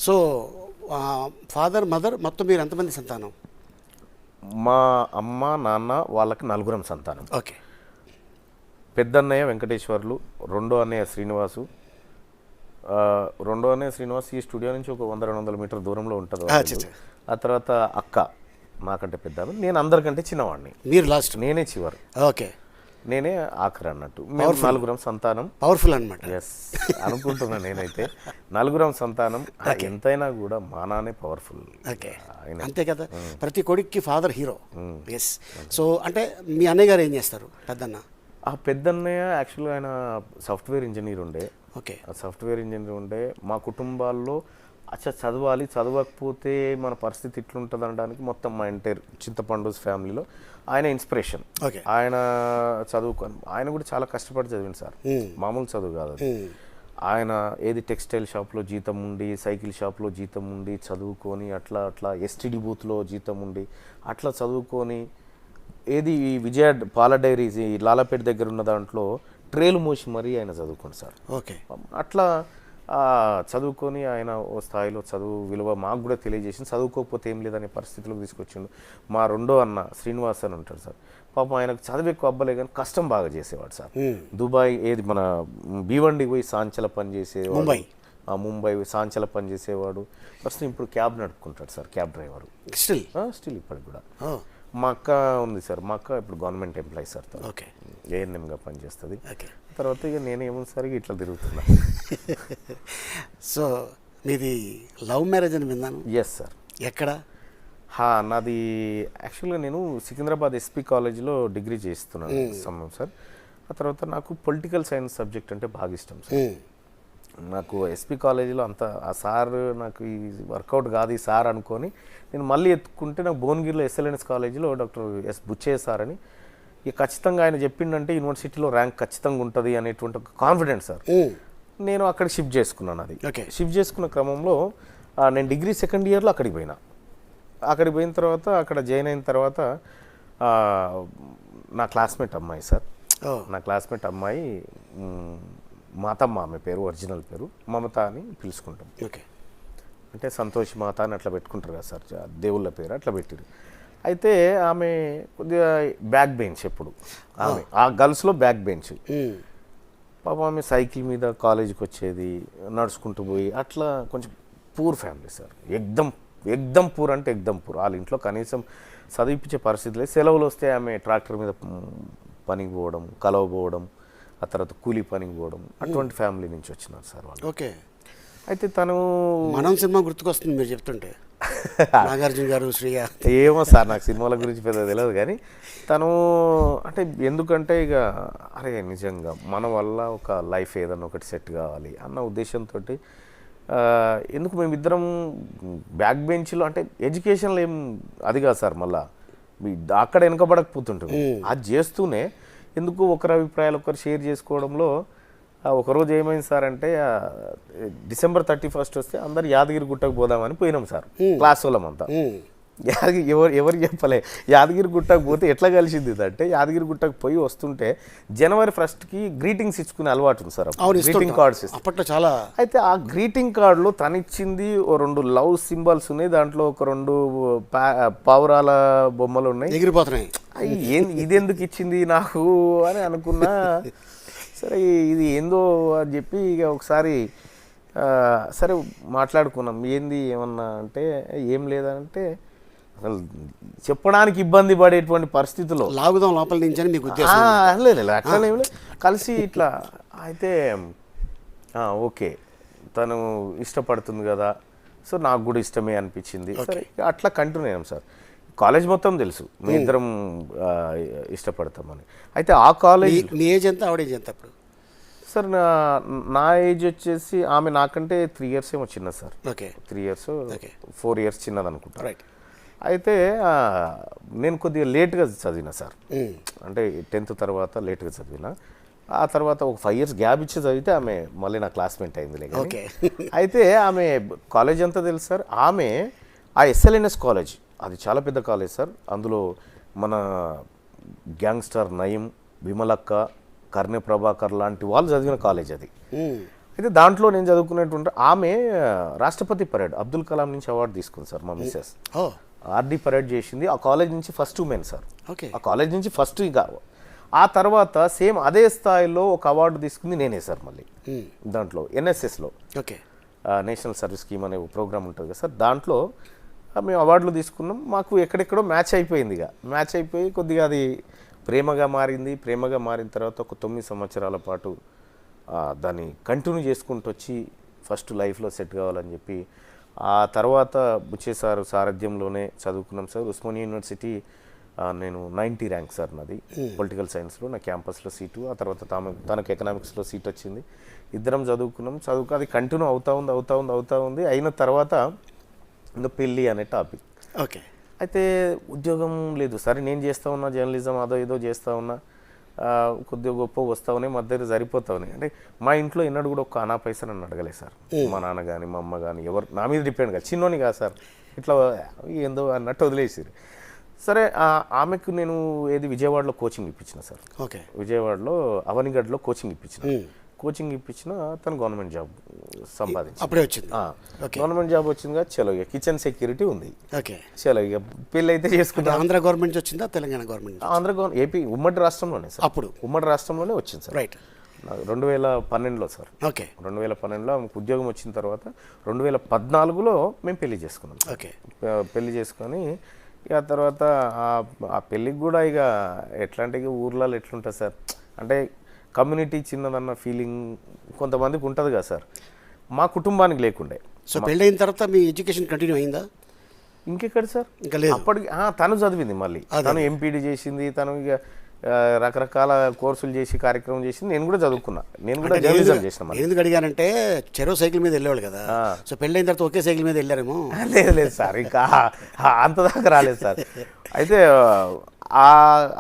So father mother మొత్తం మీరు ఎంతమంది సంతానం? మా అమ్మ నాన్న వాళ్ళకి నలుగురం సంతానం. ఓకే. పెద్దన్నయ్య వెంకటేశ్వర్లు, రెండో అన్నయ్య శ్రీనివాసు. రెండో అన్నయ్య శ్రీనివాస్ ఈ స్టూడియో నుంచి ఒక 100-200 మీటర్ దూరంలో ఉంటుంది. ఆ తర్వాత అక్క నాకంటే పెద్ద, నేను అందరికంటే చిన్నవాడిని. మీరు లాస్ట్? నేనే చివరి. ఓకే. నేనే ఆఖరి అన్నట్టు. మేము నలుగురం సంతానం. పవర్ఫుల్ అనమాట. ఎస్ అనుకుంటున్నా నేనైతే. నలుగురం సంతానం. ఎంతైనా కూడా మా నాన్నే పవర్ఫుల్. ఓకే, అంతే కదా. ప్రతి కొడుక్కి ఫాదర్ హీరో. ఎస్. సో అంటే మీ అన్నయ్య గారు ఏం చేస్తారు పెద్దన్న? ఆ పెద్దన్నయ్య యాక్చువల్గా ఆయన సాఫ్ట్వేర్ ఇంజనీర్ ఉండే. ఓకే. సాఫ్ట్వేర్ ఇంజనీర్ ఉండే. మా కుటుంబాల్లో చదవాలి, చదవకపోతే మన పరిస్థితి ఇట్లుంటుంది అనడానికి మొత్తం మా ఎంటైర్ చింతపండు ఫ్యామిలీలో ఆయన ఇన్స్పిరేషన్. ఆయన చదువుకొని ఆయన కూడా చాలా కష్టపడి చదివింది సార్, మామూలు చదువు కాదు అది. ఆయన ఏది టెక్స్టైల్ షాప్లో జీతం ఉండి, సైకిల్ షాప్లో జీతం ఉండి చదువుకొని, అట్లా అట్లా ఎస్టీడీ బూత్లో జీతం ఉండి అట్లా చదువుకొని, ఏది విజయ పాల డైరీస్ ఈ లాలాపేట దగ్గర ఉన్న దాంట్లో ట్రేలు మోసి మరీ ఆయన చదువుకోండి సార్. ఓకే. అట్లా చదువుకొని ఆయన ఓ స్థాయిలో చదువు విలువ మాకు కూడా తెలియజేసింది. చదువుకోకపోతే ఏం లేదనే పరిస్థితిలోకి తీసుకొచ్చిండు. మా రెండో అన్న శ్రీనివాస్ అని ఉంటాడు సార్. పాపం ఆయనకు చదువు ఎక్కువ అవ్వలే కానీ కష్టం బాగా చేసేవాడు సార్. దుబాయ్ ఏది మన భీవండి పోయి సాంచల పని చేసేవాడు. ముంబై సాంచల పని చేసేవాడు. ప్రస్తుతం ఇప్పుడు క్యాబ్ నడుపుకుంటాడు సార్, క్యాబ్ డ్రైవర్. స్టిల్ ఇప్పటికి కూడా. మా అక్క ఉంది సార్, మా అక్క ఇప్పుడు గవర్నమెంట్ ఎంప్లాయీ సార్. ఓకే. ఏఎన్ఎంగా పనిచేస్తుంది. తర్వాత ఇక నేనేమో సరిగా ఇట్లా తిరుగుతున్నా. సో మీది లవ్ మ్యారేజ్ అని విన్నాను. Yes sir. ఎక్కడ? నాది యాక్చువల్గా నేను సికింద్రాబాద్ ఎస్పీ కాలేజీలో డిగ్రీ చేస్తున్నాను సమయం సార్. ఆ తర్వాత నాకు పొలిటికల్ సైన్స్ సబ్జెక్ట్ అంటే బాగా ఇష్టం సార్. నాకు ఎస్పీ కాలేజీలో అంత ఆ సార్ నాకు ఈ వర్కౌట్ కాదు ఈ సార్ అనుకొని నేను మళ్ళీ ఎత్తుకుంటే నాకు భువనగిరిలో ఎస్ఎల్ఎన్ఎస్ కాలేజీలో డాక్టర్ ఎస్ బుచ్చయ్య సార్ అని, ఇక ఖచ్చితంగా ఆయన చెప్పిండంటే యూనివర్సిటీలో ర్యాంక్ ఖచ్చితంగా ఉంటుంది అనేటువంటి ఒక కాన్ఫిడెన్స్ సార్. నేను అక్కడికి షిఫ్ట్ చేసుకున్నాను. అది షిఫ్ట్ చేసుకున్న క్రమంలో నేను డిగ్రీ సెకండ్ ఇయర్లో అక్కడికి పోయినా. అక్కడికి పోయిన తర్వాత అక్కడ జాయిన్ అయిన తర్వాత నా క్లాస్మేట్ అమ్మాయి సార్, నా క్లాస్మేట్ అమ్మాయి మాతమ్మ, ఆమె పేరు ఒరిజినల్ పేరు మమత అని పిలుచుకుంటాం. ఓకే. అంటే సంతోష్ మాత అని అట్లా పెట్టుకుంటారు కదా సార్, దేవుళ్ళ పేరు అట్లా పెట్టారు. అయితే ఆమె కొద్దిగా బ్యాక్ బెంచ్, ఎప్పుడు ఆమె ఆ గర్ల్స్లో బ్యాక్ బెంచ్. పాపం ఆమె సైకిల్ మీద కాలేజీకి వచ్చేది, నడుచుకుంటూ పోయి అట్లా కొంచెం పూర్ ఫ్యామిలీ సార్. ఎగ్దం పూర్ అంటే ఎగ్దం పూర్. వాళ్ళ ఇంట్లో కనీసం చదివించే పరిస్థితి లేదు. సెలవులు వస్తే ఆమె ట్రాక్టర్ మీద పనికి పోవడం, కలవబోవడం, ఆ తర్వాత కూలీ పనికి పోవడం, అటువంటి ఫ్యామిలీ నుంచి వచ్చినారు సార్ వాళ్ళు. ఓకే. అయితే తను మనం సినిమా గుర్తుకొస్తుంది మీరు చెప్తుంటే, నాగార్జున గారు, శ్రీయ. ఏమో సార్ నాకు సినిమాల గురించి పెద్ద తెలియదు కానీ తను అంటే ఎందుకంటే ఇక అరే నిజంగా మన వల్ల ఒక లైఫ్ ఏదన్నా ఒకటి సెట్ కావాలి అన్న ఉద్దేశంతో, ఎందుకు మేమిద్దరం బ్యాక్ బెంచ్లో అంటే ఎడ్యుకేషన్లో ఏం అది కాదు సార్, మళ్ళీ అక్కడ వెనకబడకపోతుంటుంది. అది చేస్తూనే ఎందుకు ఒకరి అభిప్రాయాలు ఒకరు షేర్ చేసుకోవడంలో ఒకరోజు ఏమైంది సార్ అంటే December 31 వస్తే అందరు యాదగిరి గుట్టకు పోదామని పోయినాం సార్, క్లాస్ వాళ్ళమంతా. ఎవరు చెప్పలే యాదగిరి గుట్టకు పోతే ఎట్లా కలిసింది అంటే, యాదగిరి గుట్టకు పోయి వస్తుంటే January 1కి గ్రీటింగ్స్ ఇచ్చుకునే అలవాటు ఉంది సార్, గ్రీటింగ్ కార్డ్స్ అప్పట్లో చాలా. అయితే ఆ గ్రీటింగ్ కార్డులో తనిచ్చింది ఓ 2 లవ్ సింబల్స్ ఉన్నాయి, దాంట్లో ఒక 2 పావురాల బొమ్మలు ఉన్నాయి, ఎగిరిపోతున్నాయి. ఇది ఎందుకు ఇచ్చింది నాకు అని అనుకున్నా. సరే ఇది ఏందో అని చెప్పి ఇక ఒకసారి సరే మాట్లాడుకున్నాం, ఏంది ఏమన్నా అంటే ఏం లేదంటే అసలు చెప్పడానికి ఇబ్బంది పడేటువంటి పరిస్థితుల్లో లాగుదాం లోపల నుంచి అని మీకు ఉద్దేశం? లేదు అట్లనే కలిసి ఇట్లా అయితే ఓకే తను ఇష్టపడుతుంది కదా, సో నాకు కూడా ఇష్టమే అనిపించింది. సరే అట్లా కంటిన్యూ అయ్యాం సార్. కాలేజ్ మొత్తం తెలుసు మీ ఇద్దరం ఇష్టపడతామని. అయితే ఆ కాలేజ్ మీ ఏజ్ ఎంత, ఆవిడ ఏజ్ ఎంత అప్పుడు? సార్ నా ఏజ్ వచ్చేసి ఆమె నాకంటే 3 years ఏమో చిన్న సార్. ఓకే. 3 years 4 years చిన్నది అనుకుంటా. రైట్. అయితే నేను కొద్దిగా లేట్గా చదివినా సార్, అంటే 10th తర్వాత లేట్గా చదివినా. ఆ తర్వాత ఒక 5 years గ్యాప్ ఇచ్చి చదివితే ఆమె మళ్ళీ నా క్లాస్మేట్ అయింది. ఓకే. అయితే ఆమె కాలేజ్ అంతా తెలుసు సార్. ఆమె ఆ ఎస్ఎల్ఎన్ఎస్ కాలేజ్ అది చాలా పెద్ద కాలేజ్ సార్. అందులో మన గ్యాంగ్స్టర్ నయీం, విమలక్క, కర్ణె ప్రభాకర్ లాంటి వాళ్ళు చదివిన కాలేజ్ అది. అయితే దాంట్లో నేను చదువుకునేటువంటి ఆమె రాష్ట్రపతి పరేడ్ అబ్దుల్ కలాం నుంచి అవార్డు తీసుకుంది సార్ మా మిస్సెస్. ఓ ఆర్డీ పరేడ్ చేసింది ఆ కాలేజ్ నుంచి ఫస్ట్ ఉమెన్ సార్. ఓకే. ఆ కాలేజ్ నుంచి ఫస్ట్. ఇంకా ఆ తర్వాత సేమ్ అదే స్థాయిలో ఒక అవార్డు తీసుకుంది నేనే సార్ మళ్ళీ దాంట్లో ఎన్ఎస్ఎస్లో. ఓకే. నేషనల్ సర్వీస్ స్కీమ్ అనే ప్రోగ్రామ్ ఉంటుంది కదా సార్, దాంట్లో మేము అవార్డులు తీసుకున్నాం. మాకు ఎక్కడెక్కడో మ్యాచ్ అయిపోయింది. ఇక మ్యాచ్ అయిపోయి కొద్దిగా అది ప్రేమగా మారింది. ప్రేమగా మారిన తర్వాత ఒక 9 సంవత్సరాల పాటు దాన్ని కంటిన్యూ చేసుకుంటూ వచ్చి ఫస్ట్ లైఫ్లో సెట్ కావాలని చెప్పి ఆ తర్వాత బుచ్చే సార్ సారథ్యంలోనే చదువుకున్నాం సార్. ఉస్మానియా యూనివర్సిటీ నేను 90 ర్యాంక్ సార్ నాది పొలిటికల్ సైన్స్లో, నా క్యాంపస్లో సీటు. ఆ తర్వాత తనకు ఎకనామిక్స్లో సీట్ వచ్చింది. ఇద్దరం చదువుకున్నాం. అది కంటిన్యూ అవుతా ఉంది. అయిన తర్వాత ఇంకా పెళ్ళి అనే టాపిక్. ఓకే. అయితే ఉద్యోగం లేదు. సరే నేను చేస్తూ ఉన్నా జర్నలిజం, అదో ఏదో చేస్తూ ఉన్నా, కొద్దిగా గొప్ప వస్తూ ఉన్నాయి, మధ్య సరిపోతా ఉన్నాయి. అంటే మా ఇంట్లో ఎన్నడూ కూడా ఒక్క అనా పైసా నన్ను అడగలేదు సార్. మా నాన్న కానీ మా అమ్మ కానీ ఎవరు నా మీద డిపెండ్ కాదు. చిన్నోని కాదు సార్, ఇట్లా ఏందో అన్నట్టు వదిలేసారు. సరే ఆమెకు నేను విజయవాడలో కోచింగ్ ఇప్పించిన సార్. ఓకే. విజయవాడలో అవనిగడ్లో కోచింగ్ ఇప్పించిన తను గవర్నమెంట్ జాబ్ సంపాదించి అప్పుడే వచ్చింది. గవర్నమెంట్ జాబ్ వచ్చిందిగా, చలో ఇక కిచెన్ సెక్యూరిటీ ఉంది. ఓకే. చలో ఇక పెళ్ళి అయితే చేసుకుంటా. ఆంధ్ర గవర్నమెంట్ వచ్చిందా తెలంగాణ గవర్నమెంట్? ఏపీ ఉమ్మడి రాష్ట్రంలోనే సార్. అప్పుడు ఉమ్మడి రాష్ట్రంలోనే వచ్చింది సార్. రైట్. 2012లో సార్. ఓకే. 2012లో ఆమెకు ఉద్యోగం వచ్చిన తర్వాత 2014లో మేము పెళ్లి చేసుకున్నాం. ఓకే. పెళ్లి చేసుకొని ఇక తర్వాత ఆ పెళ్ళికి కూడా ఇక ఎట్లా అంటే ఇక ఊర్లలో ఎట్లుంటుంది సార్, అంటే కమ్యూనిటీ చిన్నదన్న ఫీలింగ్ కొంతమందికి ఉంటుంది కదా సార్, మా కుటుంబానికి లేకుండే. సో పెళ్ళైన తర్వాత మీ ఎడ్యుకేషన్ కంటిన్యూ అయిందా? ఇంకెక్కడ సార్, ఇంకా లేదు. అప్పటికి తను చదివింది మళ్ళీ, తను ఎంపీడీ చేసింది, తను ఇక రకరకాల కోర్సులు చేసి కార్యక్రమం చేసింది. నేను కూడా చదువుకున్నా, నేను కూడా జర్నలిజం చేసిన. ఎందుకు అడిగానంటే చెరో సైకిల్ మీద వెళ్ళేవాళ్ళు కదా, సో పెళ్ళైన తర్వాత ఒకే సైకిల్ మీద వెళ్ళారేమో. లేదు సార్, ఇంకా అంత దాకా రాలేదు సార్. అయితే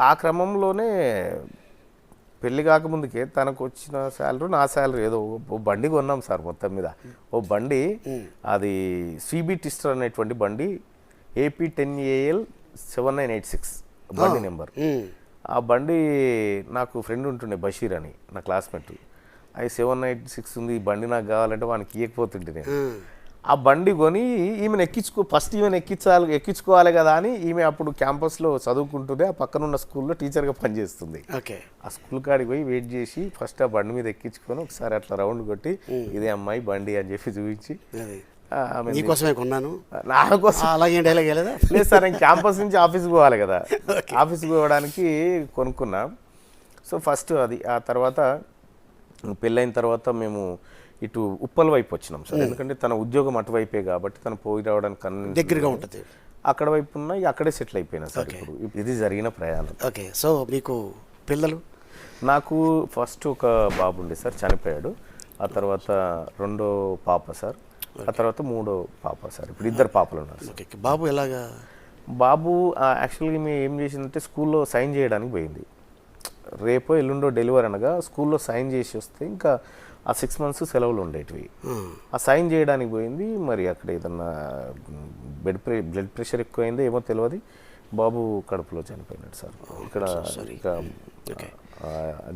ఆ క్రమంలోనే పెళ్ళి కాకముందుకే తనకు వచ్చిన శాలరీ నా శాలరీ ఏదో ఓ బండి కొన్నాం సార్. మొత్తం మీద ఓ బండి, అది సిబి టిస్టర్ అనేటువంటి బండి, AP 10AL 7986 బండి నెంబర్. ఆ బండి నాకు ఫ్రెండ్ ఉంటుండే బషీర్ అని, నా క్లాస్మేట్. అది 796 ఉంది, ఈ బండి నాకు కావాలంటే వానికి ఇవ్వకపోతుంటే నేను ఆ బండి కొని ఈమెను ఫస్ట్ ఈమెను ఎక్కించుకోవాలి కదా అని ఈమె అప్పుడు క్యాంపస్లో చదువుకుంటుండే, ఆ పక్కనున్న స్కూల్లో టీచర్గా పనిచేస్తుంది. ఓకే. ఆ స్కూల్ కాడికి పోయి వెయిట్ చేసి ఫస్ట్ ఆ బండి మీద ఎక్కించుకొని ఒకసారి అట్లా రౌండ్ కొట్టి ఇదే అమ్మాయి బండి అని చెప్పి చూపించి, మీకోసమే కొన్నాను, నా కోసం. అలాగే డైలాగ్ లేదా? లేదు సార్, నేను క్యాంపస్ నుంచి ఆఫీస్కి పోవాలి కదా, ఆఫీస్కి పోవడానికి కొనుక్కున్నా. సో ఫస్ట్ అది. ఆ తర్వాత పెళ్ళైన తర్వాత మేము ఇటు ఉప్పల్ వైపు వచ్చినాం సార్. ఎందుకంటే తన ఉద్యోగం అటువైపే కాబట్టి తను పోయి రావడానికి దగ్గరగా ఉంటుంది. అక్కడ వైపు ఉన్నా అక్కడే సెటిల్ అయిపోయినా సార్. ఇప్పుడు ఇది జరిగిన ప్రయాణం. ఓకే. సో మీకు పిల్లలు? నాకు ఫస్ట్ ఒక బాబు ఉండే సార్, చనిపోయాడు. ఆ తర్వాత రెండో పాప సార్, ఆ తర్వాత మూడో పాప సార్. ఇప్పుడు ఇద్దరు పాపలు ఉన్నారు సార్. ఓకే. బాబు ఎలాగా? బాబు యాక్చువల్గా మేము ఏం చేసిందంటే స్కూల్లో సైన్ చేయడానికి పోయింది. రేపో ఎల్లుండో డెలివరీ అనగా స్కూల్లో సైన్ చేసి వస్తే ఇంకా ఆ 6 months సెలవులు ఉండేటివి. ఆ సైన్ చేయడానికి పోయింది. మరి అక్కడ ఏదన్నా బ్లడ్ ప్రెషర్ ఎక్కువైందో ఏమో తెలియదు, బాబు కడుపులో చనిపోయినాడు సార్. ఇక్కడ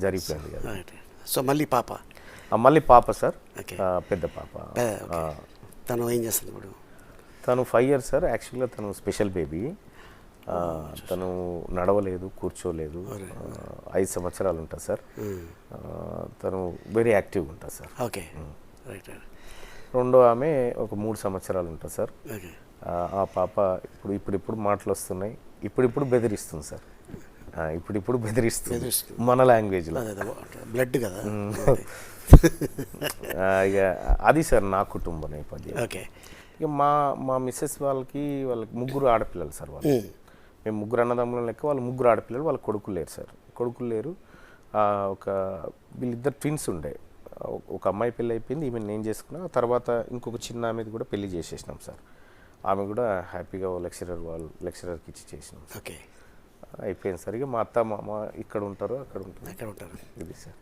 జరిగిపోయింది కదా. సో మళ్ళీ పాప? మళ్ళీ పాప సార్, పెద్ద పాప. తను ఏం చేస్తుంది ఇప్పుడు? తను 5 years సార్. యాక్చువల్గా తను స్పెషల్ బేబీ. తను నడవలేదు, కూర్చోలేదు. 5 సంవత్సరాలు ఉంటుంది సార్. తను వెరీ యాక్టివ్గా ఉంటుంది సార్. ఓకే. రైట్. రెండో ఆమె ఒక 3 సంవత్సరాలు ఉంటుంది సార్. ఆ పాప ఇప్పుడు మాటలు వస్తున్నాయి, ఇప్పుడు బెదిరిస్తుంది సార్. ఇప్పుడు బెదిరిస్తుంది మన లాంగ్వేజ్లో. బ్లడ్ కదా. ఇక అది సార్ నా కుటుంబ నేపథ్యం. ఓకే. ఇక మా మిస్సెస్ వాళ్ళకి 3 ఆడపిల్లలు సార్. వాళ్ళు మేము 3 అన్నదమ్ముల లెక్క, వాళ్ళు 3 ఆడపిల్లలు. వాళ్ళ కొడుకులు లేరు సార్. వీళ్ళిద్దరు ట్విన్స్ ఉండే. ఒక అమ్మాయి పెళ్ళి అయిపోయింది, ఈమె నేను చేసుకున్నా. తర్వాత ఇంకొక చిన్న ఆమెది కూడా పెళ్లి చేసేసినాం సార్. ఆమె కూడా హ్యాపీగా లెక్చరర్కి ఇచ్చి చేసినాం. ఓకే. అయిపోయింది సార్. ఇక మా అత్త మామ ఇక్కడ ఉంటారు, అక్కడ ఉంటారు. ఇది సార్.